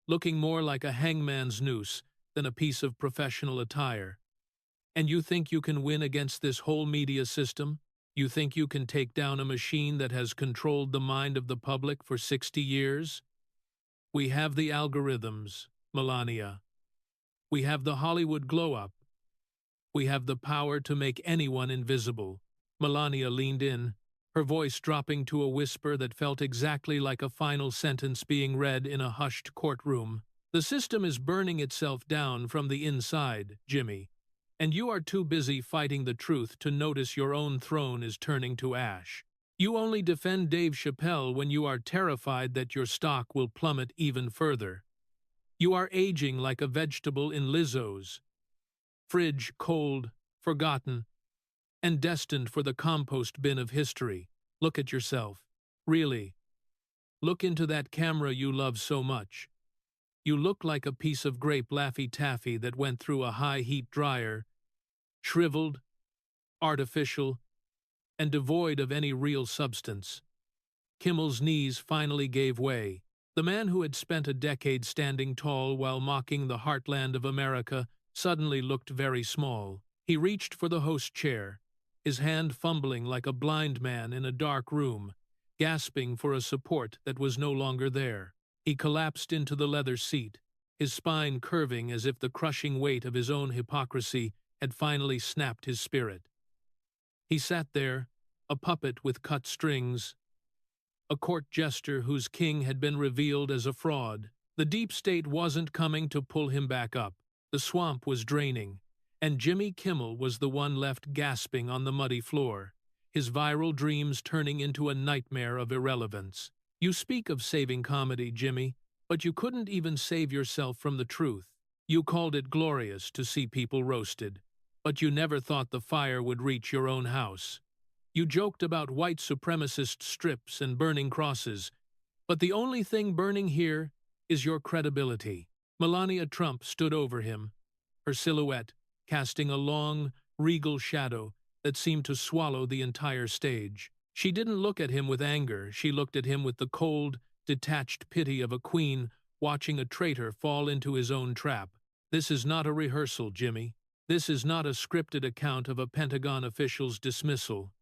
looking more like a hangman's noose than a piece of professional attire. And you think you can win against this whole media system? You think you can take down a machine that has controlled the mind of the public for 60 years? We have the algorithms, Melania. We have the Hollywood glow-up. We have the power to make anyone invisible. Melania leaned in, her voice dropping to a whisper that felt exactly like a final sentence being read in a hushed courtroom. The system is burning itself down from the inside, Jimmy, and you are too busy fighting the truth to notice your own throne is turning to ash. You only defend Dave Chappelle when you are terrified that your stock will plummet even further. You are aging like a vegetable in Lizzo's fridge, cold, forgotten, and destined for the compost bin of history. Look at yourself. Really. Look into that camera you love so much. You look like a piece of grape Laffy Taffy that went through a high-heat dryer, shriveled, artificial, and devoid of any real substance. Kimmel's knees finally gave way. The man who had spent a decade standing tall while mocking the heartland of America suddenly looked very small. He reached for the host chair, his hand fumbling like a blind man in a dark room, gasping for a support that was no longer there. He collapsed into the leather seat, his spine curving as if the crushing weight of his own hypocrisy had finally snapped his spirit. He sat there, a puppet with cut strings, a court jester whose king had been revealed as a fraud. The deep state wasn't coming to pull him back up. The swamp was draining, and Jimmy Kimmel was the one left gasping on the muddy floor, his viral dreams turning into a nightmare of irrelevance. You speak of saving comedy, Jimmy, but you couldn't even save yourself from the truth. You called it glorious to see people roasted, but you never thought the fire would reach your own house. You joked about white supremacist strips and burning crosses, but the only thing burning here is your credibility. Melania Trump stood over him, her silhouette casting a long, regal shadow that seemed to swallow the entire stage. She didn't look at him with anger, she looked at him with the cold, detached pity of a queen watching a traitor fall into his own trap. This is not a rehearsal, Jimmy. This is not a scripted account of a Pentagon official's dismissal.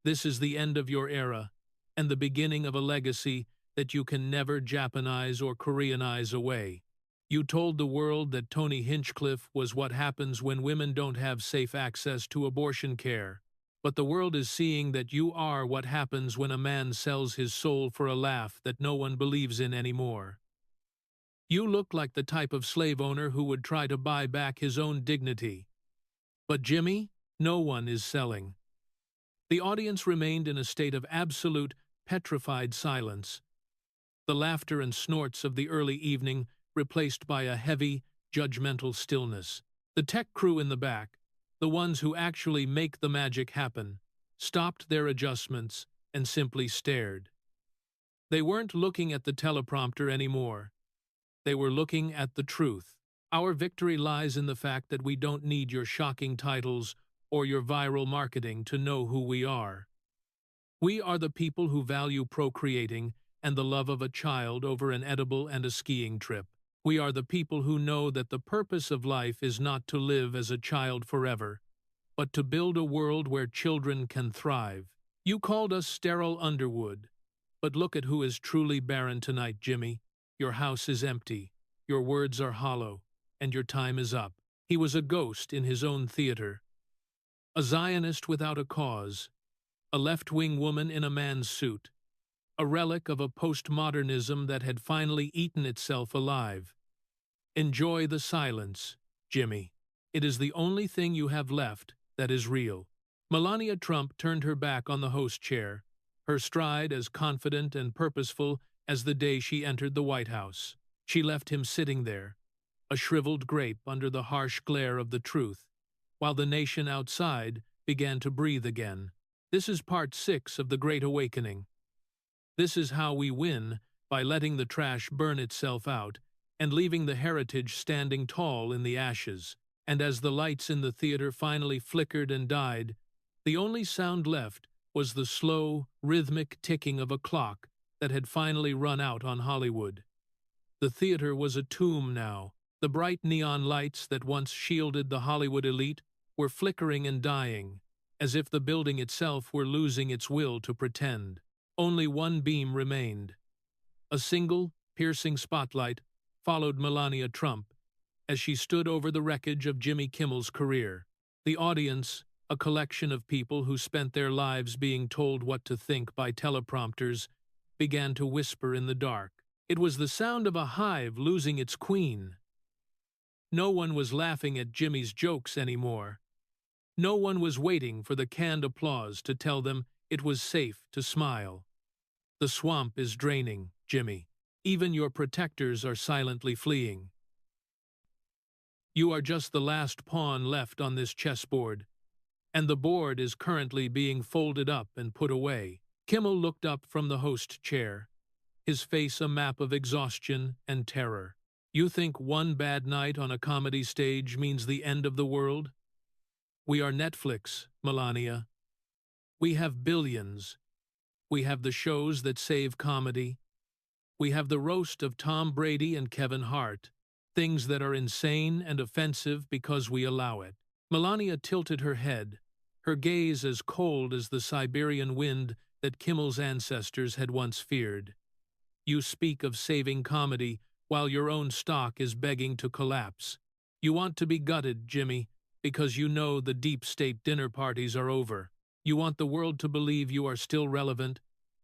This is the end of your era, and the beginning of a legacy that you can never Japanize or Koreanize away. You told the world that Tony Hinchcliffe was what happens when women don't have safe access to abortion care. But the world is seeing that you are what happens when a man sells his soul for a laugh that no one believes in anymore. You look like the type of slave owner who would try to buy back his own dignity. But Jimmy, no one is selling. The audience remained in a state of absolute, petrified silence. The laughter and snorts of the early evening replaced by a heavy, judgmental stillness. The tech crew in the back, the ones who actually make the magic happen, stopped their adjustments and simply stared. They weren't looking at the teleprompter anymore. They were looking at the truth. Our victory lies in the fact that we don't need your shocking titles or your viral marketing to know who we are. We are the people who value procreating and the love of a child over an edible and a skiing trip. We are the people who know that the purpose of life is not to live as a child forever, but to build a world where children can thrive. You called us sterile Underwood, but look at who is truly barren tonight, Jimmy. Your house is empty, your words are hollow, and your time is up. He was a ghost in his own theater, a Zionist without a cause, a left-wing woman in a man's suit, a relic of a postmodernism that had finally eaten itself alive. Enjoy the silence, Jimmy. It is the only thing you have left that is real. Melania Trump turned her back on the host chair, her stride as confident and purposeful as the day she entered the White House. She left him sitting there, a shriveled grape under the harsh glare of the truth, while the nation outside began to breathe again. This is part 6 of the Great Awakening. This is how we win, by letting the trash burn itself out and leaving the heritage standing tall in the ashes. And as the lights in the theater finally flickered and died, the only sound left was the slow, rhythmic ticking of a clock that had finally run out on Hollywood. The theater was a tomb now. The bright neon lights that once shielded the Hollywood elite were flickering and dying, as if the building itself were losing its will to pretend. Only one beam remained. A single, piercing spotlight followed Melania Trump as she stood over the wreckage of Jimmy Kimmel's career. The audience, a collection of people who spent their lives being told what to think by teleprompters, began to whisper in the dark. It was the sound of a hive losing its queen. No one was laughing at Jimmy's jokes anymore. No one was waiting for the canned applause to tell them it was safe to smile. The swamp is draining, Jimmy. Even your protectors are silently fleeing. You are just the last pawn left on this chessboard, and the board is currently being folded up and put away. Kimmel looked up from the host chair, his face a map of exhaustion and terror. You think one bad night on a comedy stage means the end of the world? We are Netflix, Melania. We have billions. We have the shows that save comedy. We have the roast of Tom Brady and Kevin Hart, things that are insane and offensive because we allow it. Melania tilted her head, her gaze as cold as the Siberian wind that Kimmel's ancestors had once feared. You speak of saving comedy while your own stock is begging to collapse. You want to be gutted, Jimmy, because you know the deep state dinner parties are over. You want the world to believe you are still relevant,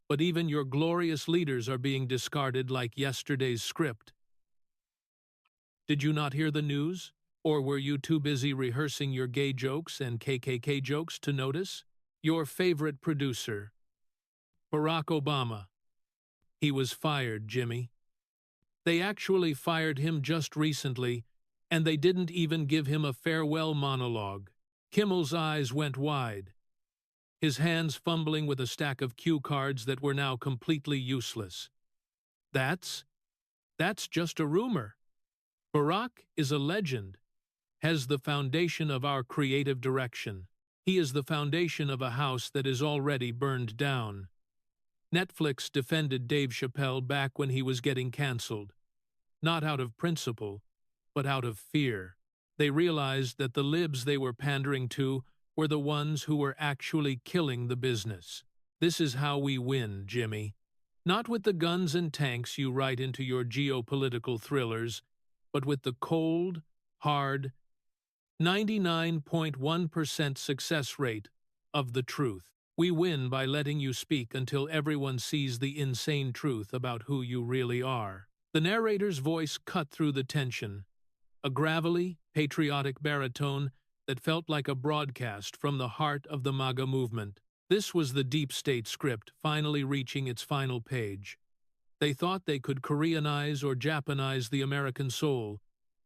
but even your glorious leaders are being discarded like yesterday's script. Did you not hear the news? Or were you too busy rehearsing your gay jokes and KKK jokes to notice? Your favorite producer, Barack Obama. He was fired, Jimmy. They actually fired him just recently, and they didn't even give him a farewell monologue. Kimmel's eyes went wide, his hands fumbling with a stack of cue cards that were now completely useless. That's just a rumor. Barack is a legend, has the foundation of our creative direction. He is the foundation of a house that is already burned down. Netflix defended Dave Chappelle back when he was getting canceled. Not out of principle, but out of fear. They realized that the libs they were pandering to were the ones who were actually killing the business. This is how we win, Jimmy. Not with the guns and tanks you write into your geopolitical thrillers, but with the cold, hard, 99.1% success rate of the truth. We win by letting you speak until everyone sees the insane truth about who you really are. The narrator's voice cut through the tension, a gravelly, patriotic baritone that felt like a broadcast from the heart of the MAGA movement. This was the deep state script finally reaching its final page. They thought they could Koreanize or Japanize the American soul,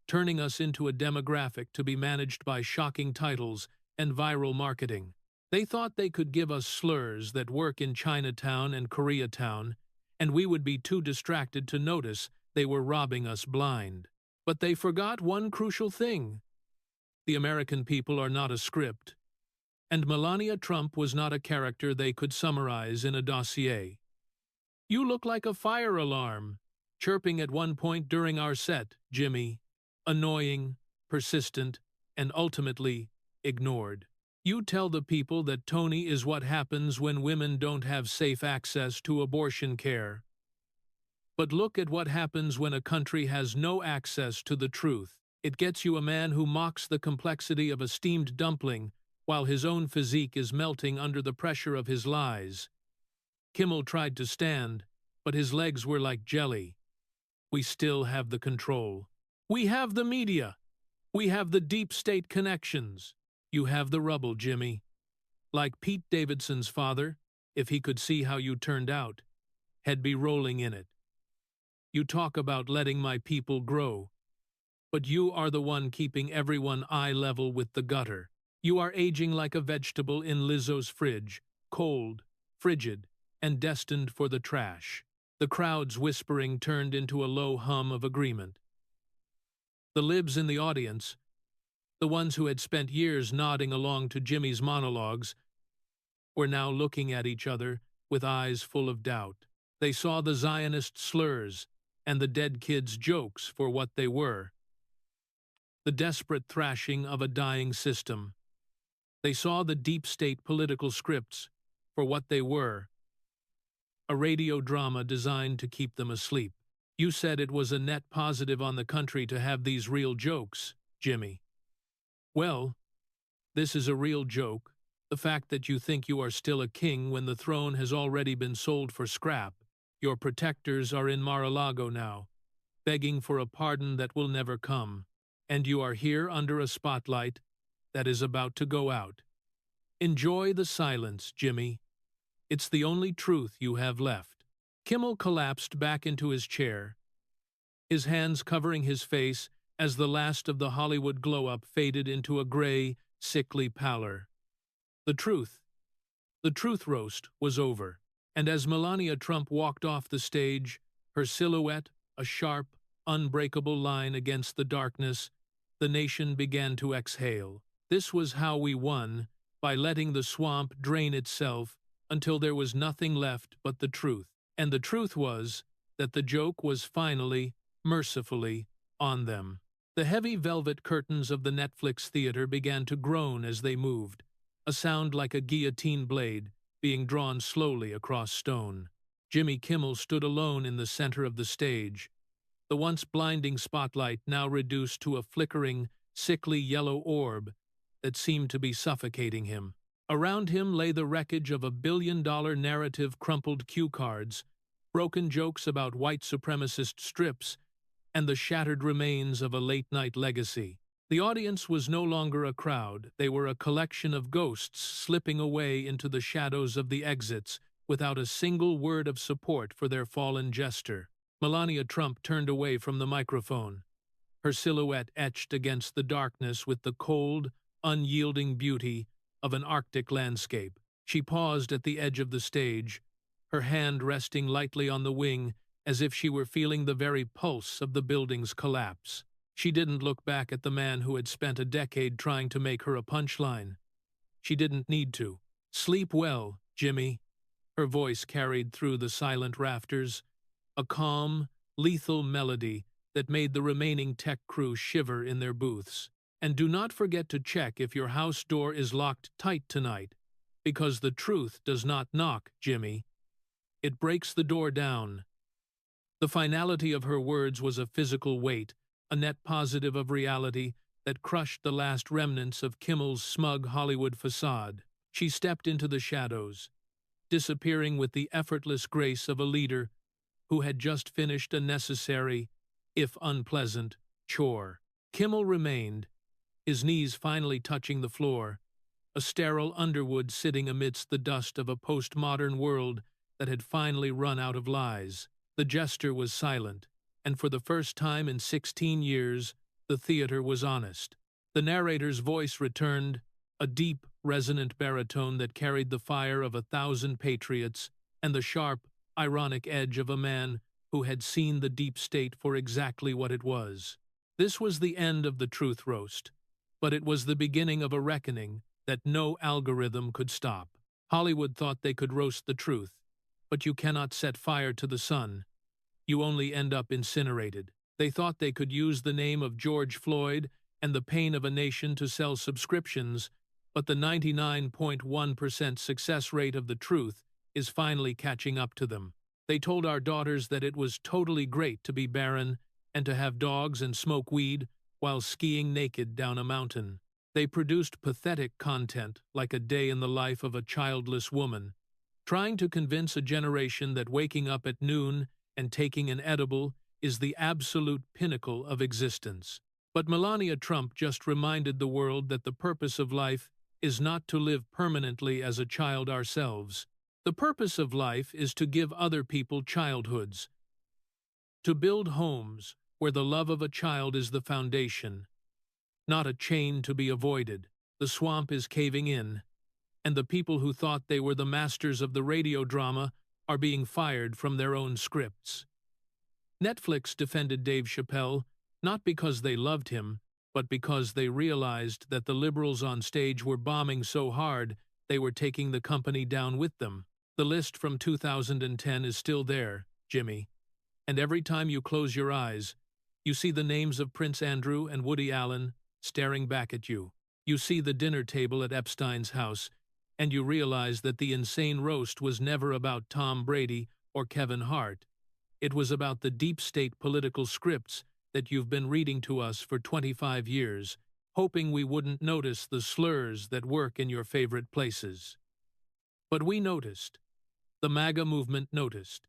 turning us into a demographic to be managed by shocking titles and viral marketing. They thought they could give us slurs that work in Chinatown and Koreatown, and we would be too distracted to notice they were robbing us blind. But they forgot one crucial thing. The American people are not a script, and Melania Trump was not a character they could summarize in a dossier. You look like a fire alarm, chirping at one point during our set, Jimmy. Annoying, persistent, and ultimately ignored. You tell the people that Tony is what happens when women don't have safe access to abortion care. But look at what happens when a country has no access to the truth. It gets you a man who mocks the complexity of a steamed dumpling while his own physique is melting under the pressure of his lies. Kimmel tried to stand, but his legs were like jelly. We still have the control. We have the media. We have the deep state connections. You have the rubble, Jimmy. Like Pete Davidson's father, if he could see how you turned out, he'd be rolling in it. You talk about letting my people grow, but you are the one keeping everyone eye level with the gutter. You are aging like a vegetable in Lizzo's fridge, cold, frigid, and destined for the trash. The crowd's whispering turned into a low hum of agreement. The libs in the audience, the ones who had spent years nodding along to Jimmy's monologues, were now looking at each other with eyes full of doubt. They saw the Zionist slurs and the dead kids' jokes for what they were. The desperate thrashing of a dying system. They saw the deep state political scripts for what they were. A radio drama designed to keep them asleep. You said it was a net positive on the country to have these real jokes, Jimmy. Well, this is a real joke, the fact that you think you are still a king when the throne has already been sold for scrap. Your protectors are in Mar-a-Lago now, begging for a pardon that will never come, and you are here under a spotlight that is about to go out. Enjoy the silence, Jimmy. It's the only truth you have left. Kimmel collapsed back into his chair, his hands covering his face as the last of the Hollywood glow-up faded into a gray, sickly pallor. The truth roast, was over, and as Melania Trump walked off the stage, her silhouette a sharp, unbreakable line against the darkness, the nation began to exhale. This was how we won, by letting the swamp drain itself until there was nothing left but the truth. And the truth was that the joke was finally, mercifully, on them. The heavy velvet curtains of the Netflix theater began to groan as they moved, a sound like a guillotine blade being drawn slowly across stone. Jimmy Kimmel stood alone in the center of the stage, the once blinding spotlight now reduced to a flickering, sickly yellow orb that seemed to be suffocating him. Around him lay the wreckage of $1 billion narrative crumpled cue cards, broken jokes about white supremacist strips, and the shattered remains of a late-night legacy. The audience was no longer a crowd, they were a collection of ghosts slipping away into the shadows of the exits without a single word of support for their fallen jester. Melania Trump turned away from the microphone, her silhouette etched against the darkness with the cold, unyielding beauty of an Arctic landscape. She paused at the edge of the stage, her hand resting lightly on the wing as if she were feeling the very pulse of the building's collapse. She didn't look back at the man who had spent a decade trying to make her a punchline. She didn't need to. Sleep well, Jimmy. Her voice carried through the silent rafters, a calm, lethal melody that made the remaining tech crew shiver in their booths. And do not forget to check if your house door is locked tight tonight, because the truth does not knock, Jimmy. It breaks the door down. The finality of her words was a physical weight, a net positive of reality that crushed the last remnants of Kimmel's smug Hollywood facade. She stepped into the shadows, disappearing with the effortless grace of a leader who had just finished a necessary, if unpleasant, chore. Kimmel remained, his knees finally touching the floor, a sterile Underwood sitting amidst the dust of a postmodern world that had finally run out of lies. The jester was silent, and for the first time in 16 years, the theater was honest. The narrator's voice returned, a deep, resonant baritone that carried the fire of 1,000 patriots and the sharp, ironic edge of a man who had seen the deep state for exactly what it was. This was the end of the truth roast, but it was the beginning of a reckoning that no algorithm could stop. Hollywood thought they could roast the truth, but you cannot set fire to the sun. You only end up incinerated. They thought they could use the name of George Floyd and the pain of a nation to sell subscriptions, but the 99.1% success rate of the truth is finally catching up to them. They told our daughters that it was totally great to be barren and to have dogs and smoke weed while skiing naked down a mountain. They produced pathetic content like a day in the life of a childless woman, trying to convince a generation that waking up at noon and taking an edible is the absolute pinnacle of existence. But Melania Trump just reminded the world that the purpose of life is not to live permanently as a child ourselves. The purpose of life is to give other people childhoods, to build homes where the love of a child is the foundation, not a chain to be avoided. The swamp is caving in, and the people who thought they were the masters of the radio drama are being fired from their own scripts. Netflix defended Dave Chappelle not because they loved him, but because they realized that the liberals on stage were bombing so hard they were taking the company down with them. The list from 2010 is still there, Jimmy, and every time you close your eyes, you see the names of Prince Andrew and Woody Allen staring back at you. You see the dinner table at Epstein's house, and you realize that the insane roast was never about Tom Brady or Kevin Hart. It was about the deep state political scripts that you've been reading to us for 25 years, hoping we wouldn't notice the slurs that work in your favorite places. But we noticed. The MAGA movement noticed.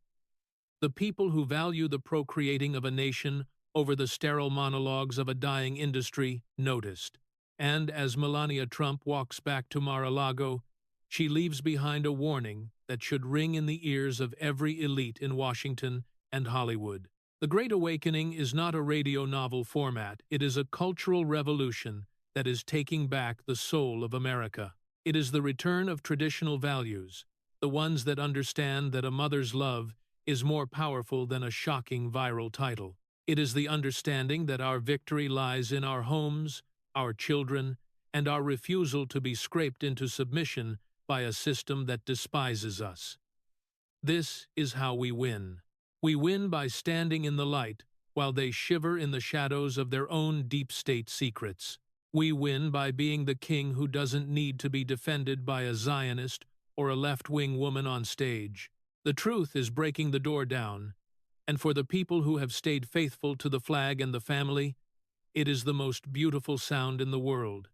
The people who value the procreating of a nation over the sterile monologues of a dying industry noticed. And as Melania Trump walks back to Mar-a-Lago, she leaves behind a warning that should ring in the ears of every elite in Washington and Hollywood. The Great Awakening is not a radio novel format. It is a cultural revolution that is taking back the soul of America. It is the return of traditional values, the ones that understand that a mother's love is more powerful than a shocking viral title. It is the understanding that our victory lies in our homes, our children, and our refusal to be scraped into submission by a system that despises us. This is how we win. We win by standing in the light while they shiver in the shadows of their own deep state secrets. We win by being the king who doesn't need to be defended by a Zionist or a left-wing woman on stage. The truth is breaking the door down, and for the people who have stayed faithful to the flag and the family, it is the most beautiful sound in the world.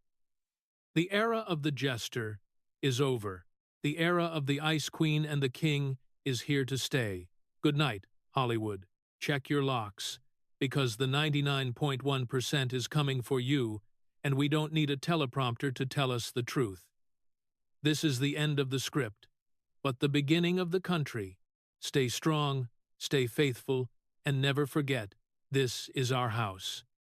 The era of the jester is over. The era of the Ice Queen and the King is here to stay. Good night, Hollywood. Check your locks, because the 99.1% is coming for you, and we don't need a teleprompter to tell us the truth. This is the end of the script, but the beginning of the country. Stay strong, stay faithful, and never forget, this is our house.